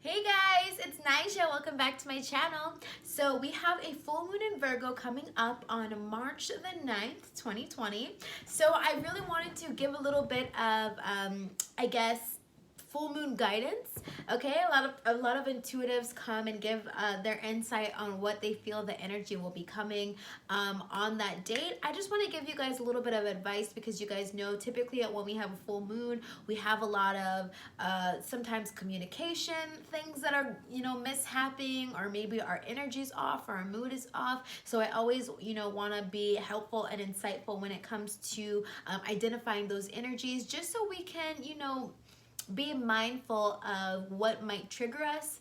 Hey guys, it's Nisha. Welcome back to my channel. So we have a full moon in Virgo coming up on March the 9th, 2020. So I really wanted to give a little bit of, I guess, full moon guidance. Okay, a lot of intuitives come and give their insight on what they feel the energy will be coming on that date. I just want to give you guys a little bit of advice because you guys know typically when we have a full moon we have a lot of sometimes communication things that are mishapping, or maybe our energy's off or our mood is off. So I always want to be helpful and insightful when it comes to identifying those energies, just so we can be mindful of what might trigger us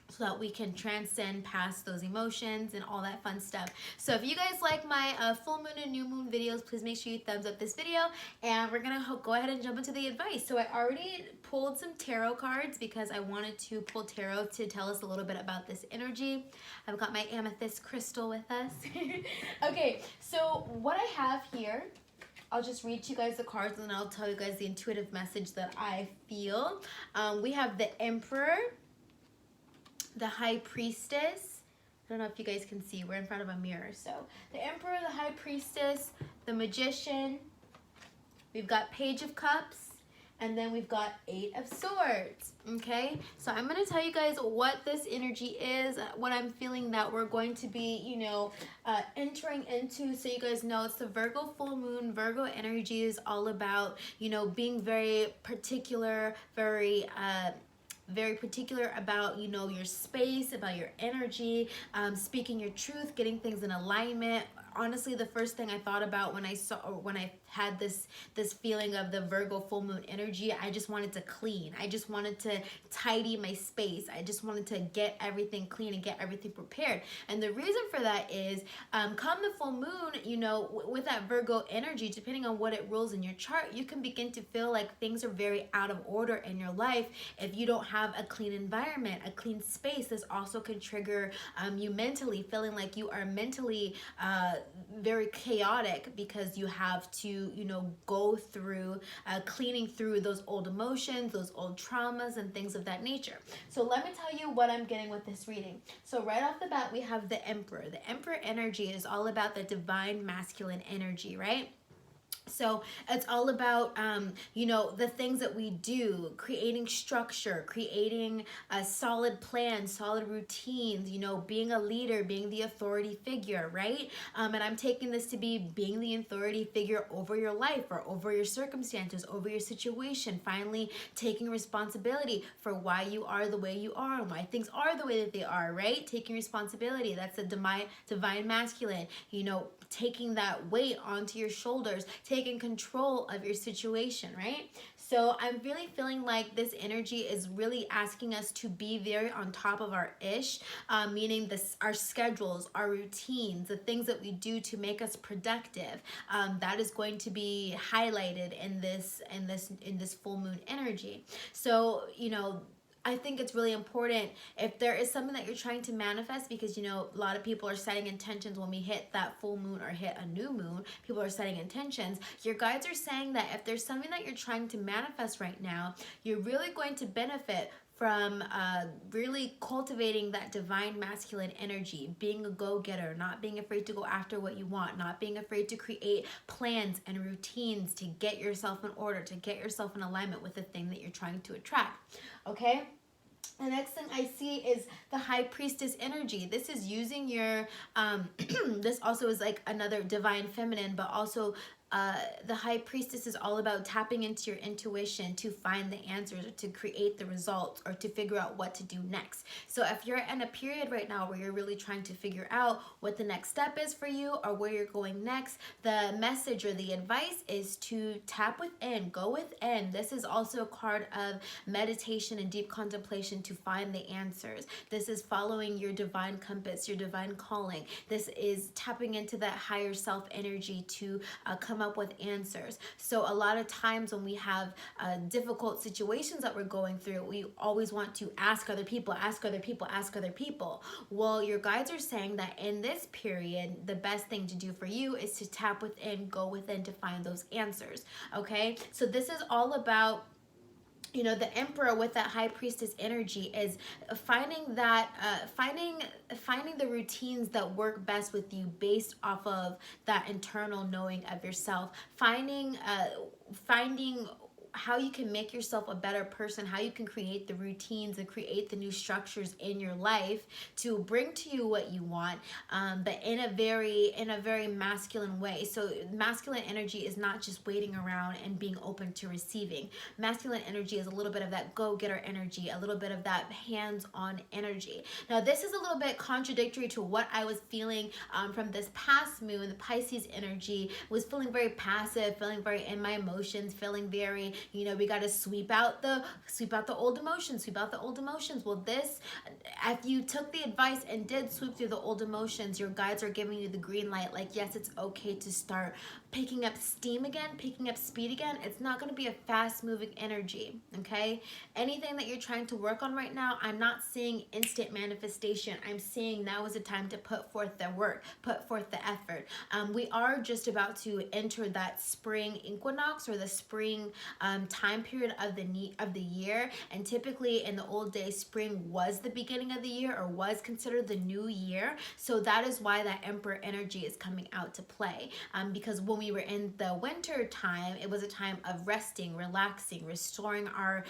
so that we can transcend past those emotions and all that fun stuff. So if you guys like my full moon and new moon videos, please make sure you thumbs up this video, and we're gonna go ahead and jump into the advice. So I already pulled some tarot cards because I wanted to pull tarot to tell us a little bit about this energy. I've got my amethyst crystal with us. Okay, so what I have here, I'll just read to you guys the cards and then I'll tell you guys the intuitive message that I feel. We have the Emperor, the High Priestess. I don't know if you guys can see. We're in front of a mirror. So the Emperor, the High Priestess, the Magician. We've got Page of Cups. And then we've got Eight of Swords, okay? So I'm going to tell you guys what this energy is, what I'm feeling that we're going to be, entering into. So you guys know it's the Virgo full moon. Virgo energy is all about, being very particular, very particular about your space, about your energy, speaking your truth, getting things in alignment. Honestly, the first thing I thought about when I had this feeling of the Virgo full moon energy, I just wanted to clean. I just wanted to tidy my space. I just wanted to get everything clean and get everything prepared. And the reason for that is, come the full moon, with that Virgo energy, depending on what it rules in your chart, you can begin to feel like things are very out of order in your life if you don't have a clean environment, a clean space. This also can trigger you mentally, feeling like you are mentally very chaotic because you have to go through cleaning through those old emotions, those old traumas and things of that nature. So let me tell you what I'm getting with this reading. So right off the bat, we have the Emperor. The Emperor energy is all about the divine masculine energy, right? So it's all about, the things that we do, creating structure, creating a solid plan, solid routines, being a leader, being the authority figure, right? And I'm taking this to be being the authority figure over your life or over your circumstances, over your situation, finally taking responsibility for why you are the way you are and why things are the way that they are, right? Taking responsibility, that's the divine masculine, taking that weight onto your shoulders, taking control of your situation, right? So I'm really feeling like this energy is really asking us to be very on top of our ish, meaning our schedules, our routines, the things that we do to make us productive. That is going to be highlighted in this full moon energy. So I think it's really important if there is something that you're trying to manifest, because a lot of people are setting intentions when we hit that full moon or hit a new moon. People are setting intentions. Your guides are saying that if there's something that you're trying to manifest right now, you're really going to benefit from really cultivating that divine masculine energy, being a go-getter, not being afraid to go after what you want, not being afraid to create plans and routines to get yourself in order, to get yourself in alignment with the thing that you're trying to attract, okay? The next thing I see is the High Priestess energy. This is using your, this also is like another divine feminine, but also the High Priestess is all about tapping into your intuition to find the answers or to create the results or to figure out what to do next. So if you're in a period right now where you're really trying to figure out what the next step is for you or where you're going next, the message or the advice is to tap within, go within. This is also a card of meditation and deep contemplation to find the answers. This is following your divine compass, your divine calling. This is tapping into that higher self energy to come up with answers. So a lot of times when we have difficult situations that we're going through, we always want to ask other people, ask other people, ask other people. Well, your guides are saying that in this period, the best thing to do for you is to tap within, go within to find those answers. Okay, so this is all about you know, the Emperor with that High Priestess energy is finding that finding the routines that work best with you based off of that internal knowing of yourself, finding how you can make yourself a better person, how you can create the routines and create the new structures in your life to bring to you what you want, but in a very masculine way. So masculine energy is not just waiting around and being open to receiving. Masculine energy is a little bit of that go-getter energy, a little bit of that hands-on energy. Now this is a little bit contradictory to what I was feeling from this past moon. The Pisces energy was feeling very passive, feeling very in my emotions, feeling very, you know, we got to sweep out the old emotions, well, this, if you took the advice and did sweep through the old emotions, your guides are giving you the green light, like, yes, it's okay to start picking up steam again, picking up speed again. It's not going to be a fast moving energy. Okay, anything that you're trying to work on right now, I'm not seeing instant manifestation. I'm seeing now is a time to put forth the work, put forth the effort. We are just about to enter that spring equinox, or the spring time period of the year. And typically in the old days, spring was the beginning of the year, or was considered the new year. So that is why that Emperor energy is coming out to play, because when we were in the winter time, it was a time of resting, relaxing, restoring our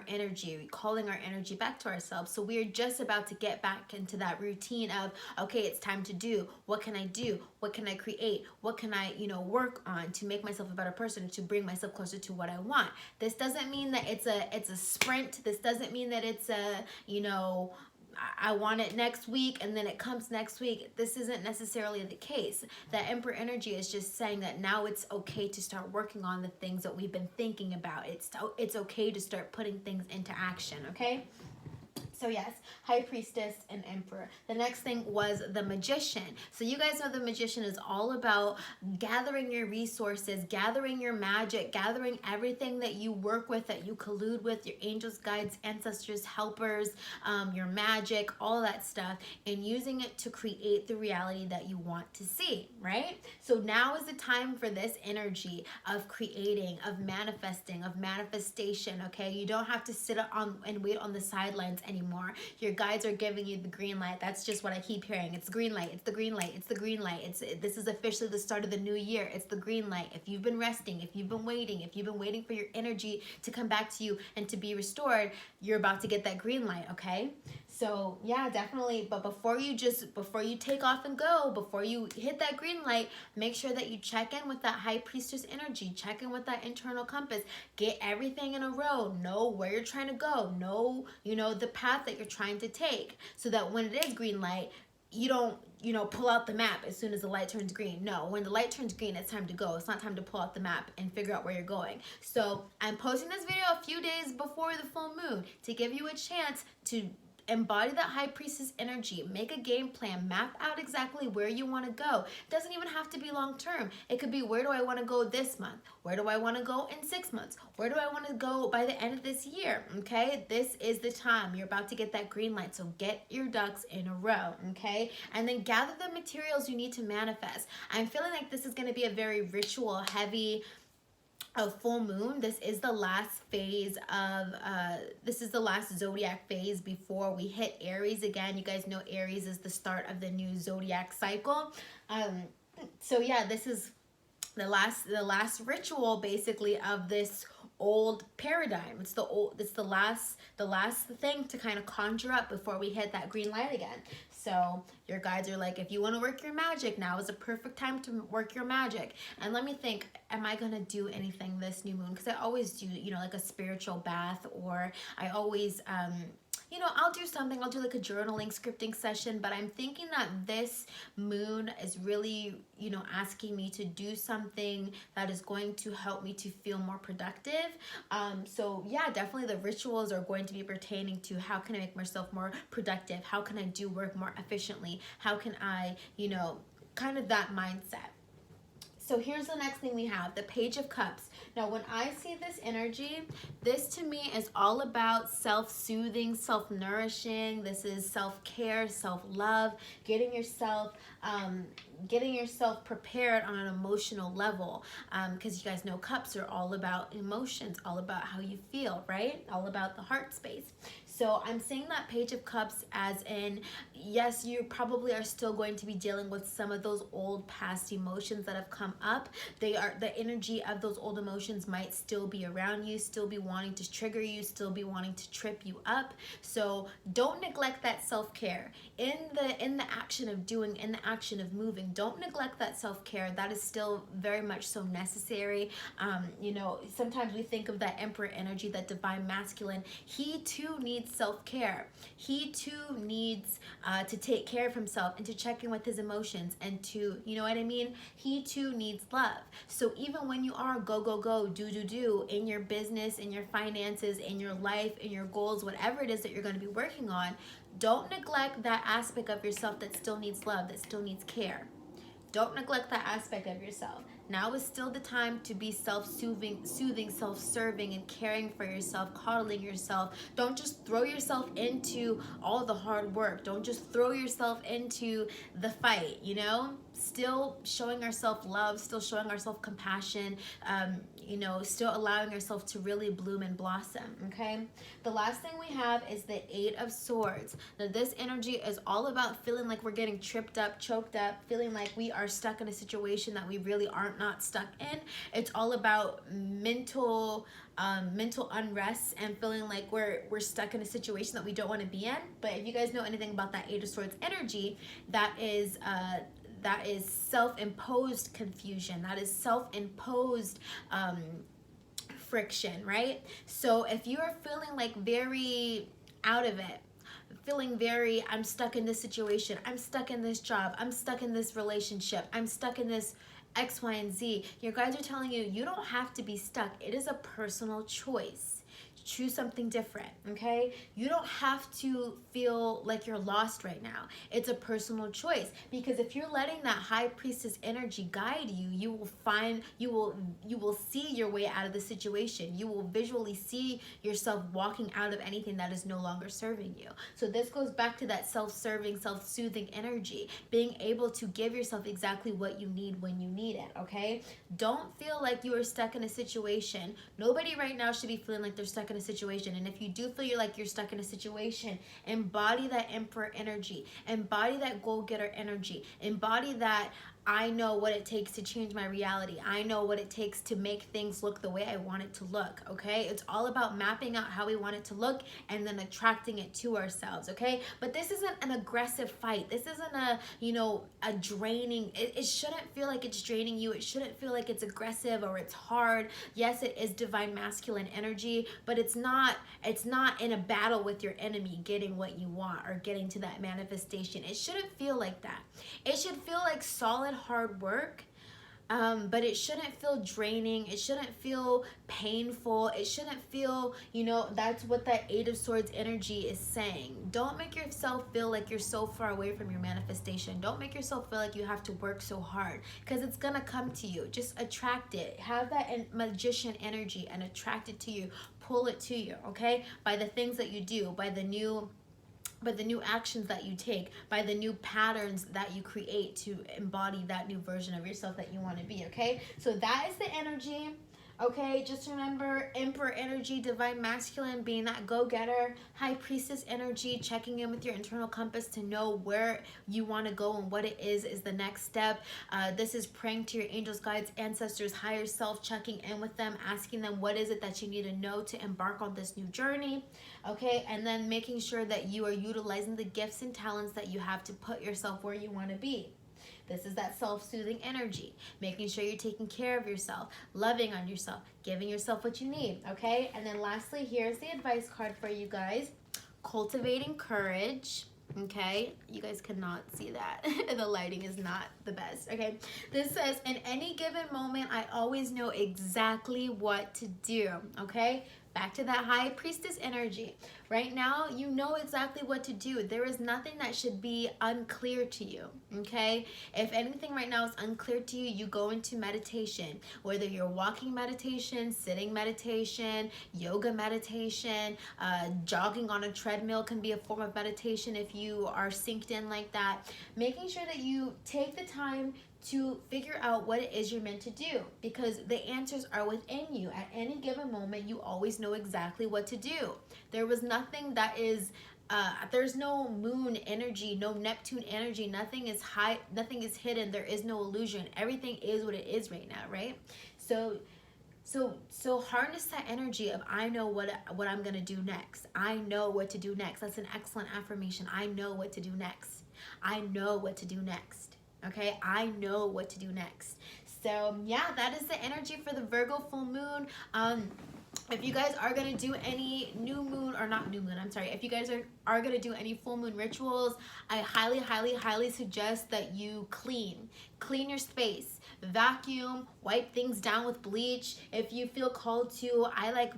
energy, calling our energy back to ourselves. So we're just about to get back into that routine of, okay, it's time to do. What can I do? What can I create? What can I, you know, work on to make myself a better person, to bring myself closer to what I want? This doesn't mean that it's a sprint. This doesn't mean that it's a, you know, I want it next week and then it comes next week. This isn't necessarily the case. That Emperor energy is just saying that now it's okay to start working on the things that we've been thinking about. It's okay to start putting things into action, okay? So yes, High Priestess and Emperor. The next thing was the Magician. So you guys know the Magician is all about gathering your resources, gathering your magic, gathering everything that you work with, that you collude with, your angels, guides, ancestors, helpers, your magic, all that stuff, and using it to create the reality that you want to see, right? So now is the time for this energy of creating, of manifesting, of manifestation, okay? You don't have to sit on and wait on the sidelines anymore. Your guides are giving you the green light. That's just what I keep hearing. It's green light. It's the green light. It's the green light. This is officially the start of the new year. It's the green light. If you've been resting, if you've been waiting for your energy to come back to you and to be restored, you're about to get that green light, okay? So yeah, definitely. But before you take off and go, before you hit that green light, make sure that you check in with that High Priestess energy. Check in with that internal compass. Get everything in a row. Know where you're trying to go. Know, you know, the path that you're trying to take, so that when it is green light, you don't, you know, pull out the map as soon as the light turns green. No, when the light turns green, it's time to go. It's not time to pull out the map and figure out where you're going. So I'm posting this video a few days before the full moon to give you a chance to embody that High Priestess energy. Make a game plan. Map out exactly where you want to go. It doesn't even have to be long term. It could be, where do I want to go this month? Where do I want to go in 6 months? Where do I want to go by the end of this year? Okay, this is the time. You're about to get that green light. So get your ducks in a row, okay? And then gather the materials you need to manifest. I'm feeling like this is going to be a very ritual heavy full moon. This is the last phase of this is the last zodiac phase before we hit Aries again. You guys know Aries is the start of the new zodiac cycle. So yeah, this is the last ritual basically of this old paradigm. It's the last thing to kind of conjure up before we hit that green light again. So your guides are like, if you want to work your magic, now is a perfect time to work your magic. And let me think, am I gonna do anything this new moon? Because I always do, you know, like a spiritual bath, or I always you know, I'll do something. I'll do like a journaling, scripting session, but I'm thinking that this moon is really, you know, asking me to do something that is going to help me to feel more productive. So yeah, definitely the rituals are going to be pertaining to how can I make myself more productive? How can I do work more efficiently? How can I, you know, kind of that mindset. So here's the next thing we have, the Page of Cups. Now, when I see this energy, this to me is all about self-soothing, self-nourishing. This is self-care, self-love, getting yourself prepared on an emotional level. Because you guys know cups are all about emotions, all about how you feel, right? All about the heart space. So I'm seeing that Page of Cups as in, yes, you probably are still going to be dealing with some of those old past emotions that have come up. The energy of those old emotions might still be around you, still be wanting to trigger you, still be wanting to trip you up. So don't neglect that self-care. In the action of doing, in the action of moving, don't neglect that self-care. That is still very much so necessary. You know, sometimes we think of that Emperor energy, that divine masculine. He too needs self-care. He too needs to take care of himself and to check in with his emotions and to, you know what I mean? He too needs love. So even when you are go, go, go, do in your business, in your finances, in your life, in your goals, whatever it is that you're going to be working on, don't neglect that aspect of yourself that still needs love, that still needs care. Don't neglect that aspect of yourself. Now is still the time to be soothing, self-serving, and caring for yourself, coddling yourself. Don't just throw yourself into all the hard work. Don't just throw yourself into the fight, you know? Still showing ourselves love, still showing ourselves compassion, you know, still allowing ourselves to really bloom and blossom, okay? The last thing we have is the Eight of Swords. Now, this energy is all about feeling like we're getting tripped up, choked up, feeling like we are stuck in a situation that we really aren't not stuck in. It's all about mental unrest and feeling like we're stuck in a situation that we don't want to be in. But if you guys know anything about that Eight of Swords energy, that is self-imposed confusion. That is self-imposed friction, right? So if you are feeling like very out of it, feeling very, I'm stuck in this situation, I'm stuck in this job, I'm stuck in this relationship, I'm stuck in this X, Y, and Z, your guides are telling you, you don't have to be stuck. It is a personal choice. Choose something different, okay? You don't have to feel like you're lost right now. It's a personal choice, because if you're letting that High Priestess energy guide you, you will see your way out of the situation. You will visually see yourself walking out of anything that is no longer serving you. So this goes back to that self-serving, self-soothing energy, being able to give yourself exactly what you need when you need it, okay? Don't feel like you are stuck in a situation. Nobody right now should be feeling like they're stuck in a situation. And if you do feel like you're stuck in a situation, embody that Emperor energy, embody that goal-getter energy, embody that I know what it takes to change my reality. I know what it takes to make things look the way I want it to look, okay? It's all about mapping out how we want it to look and then attracting it to ourselves, okay? But this isn't an aggressive fight. This isn't a, you know, a draining, it shouldn't feel like it's draining you. It shouldn't feel like it's aggressive or it's hard. Yes, it is divine masculine energy, but it's not in a battle with your enemy getting what you want or getting to that manifestation. It shouldn't feel like that. It should feel like solid hard work, but it shouldn't feel draining. It shouldn't feel painful. It shouldn't feel, you know, that's what that Eight of Swords energy is saying. Don't make yourself feel like you're so far away from your manifestation. Don't make yourself feel like you have to work so hard, because it's gonna come to you. Just attract it. Have that magician energy and attract it to you. Pull it to you, okay? By the things that you do, by the new actions that you take, by the new patterns that you create to embody that new version of yourself that you want to be, okay? So that is the energy, okay? Just remember, Emperor energy, divine masculine, being that go-getter, High Priestess energy, checking in with your internal compass to know where you want to go and what it is the next step. This is praying to your angels, guides, ancestors, higher self, checking in with them, asking them what is it that you need to know to embark on this new journey, okay? And then making sure that you are utilizing the gifts and talents that you have to put yourself where you want to be. This is that self-soothing energy, making sure you're taking care of yourself, loving on yourself, giving yourself what you need, okay? And then lastly, here's the advice card for you guys. Cultivating courage, okay? You guys cannot see that. The lighting is not the best, okay? This says, in any given moment, I always know exactly what to do, okay? Back to that high priestess energy. Right now, you know exactly what to do. There is nothing that should be unclear to you, okay? If anything right now is unclear to you, you go into meditation. Whether you're walking meditation, sitting meditation, yoga meditation, jogging on a treadmill can be a form of meditation if you are synced in like that. Making sure that you take the time to figure out what it is you're meant to do, because the answers are within you. At any given moment, you always know exactly what to do. There was nothing that is there's no moon energy, no Neptune energy, nothing is hidden, there is no illusion. Everything is what it is right now, right? So harness that energy of, I know what I'm gonna do next. I know what to do next. That's an excellent affirmation. I know what to do next. I know what to do next. Okay, I know what to do next. So yeah, that is the energy for the Virgo full moon. If you guys are going to do any if you guys are going to do any full moon rituals, I highly suggest that you clean your space, vacuum, wipe things down with bleach. If you feel called to, I like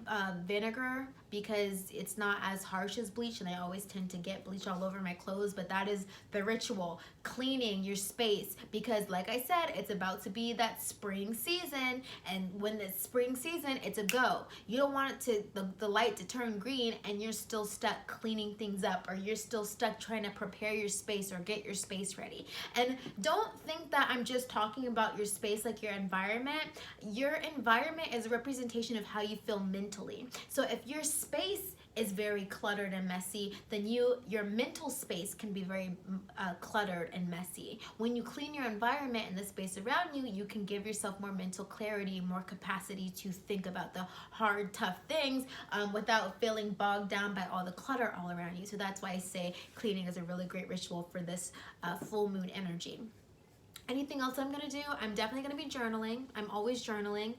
vinegar because it's not as harsh as bleach, and I always tend to get bleach all over my clothes, but that is the ritual, cleaning your space, because like I said, it's about to be that spring season, and when it's spring season, it's a go. You don't want it to the light to turn green and you're still stuck cleaning things up, or you're still stuck trying to prepare your space or get your space ready. And don't think that I'm just talking about your space like your environment. Your environment is a representation of how you feel mentally. So if your space is very cluttered and messy, then your mental space can be very cluttered and messy. When you clean your environment and the space around you, you can give yourself more mental clarity, more capacity to think about the hard, tough things without feeling bogged down by all the clutter all around you. So that's why I say cleaning is a really great ritual for this full moon energy. Anything else I'm gonna do? I'm definitely gonna be journaling. I'm always journaling.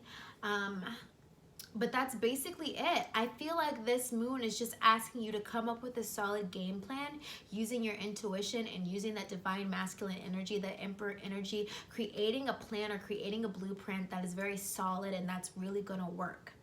But that's basically it. I feel like this moon is just asking you to come up with a solid game plan using your intuition and using that divine masculine energy, that emperor energy, creating a plan or creating a blueprint that is very solid and that's really gonna work,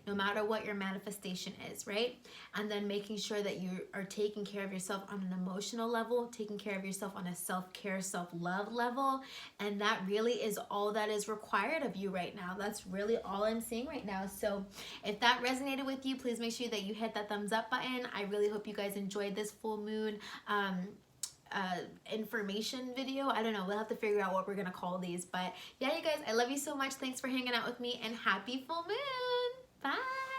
no matter what your manifestation is, right? And then making sure that you are taking care of yourself on an emotional level, taking care of yourself on a self-care, self-love level, and that really is all that is required of you right now. That's really all I'm seeing right now. So if that resonated with you, please make sure that you hit that thumbs up button. I really hope you guys enjoyed this full moon information video. I don't know, we'll have to figure out what we're gonna call these, but yeah, you guys, I love you so much. Thanks for hanging out with me, and happy full moon. Bye.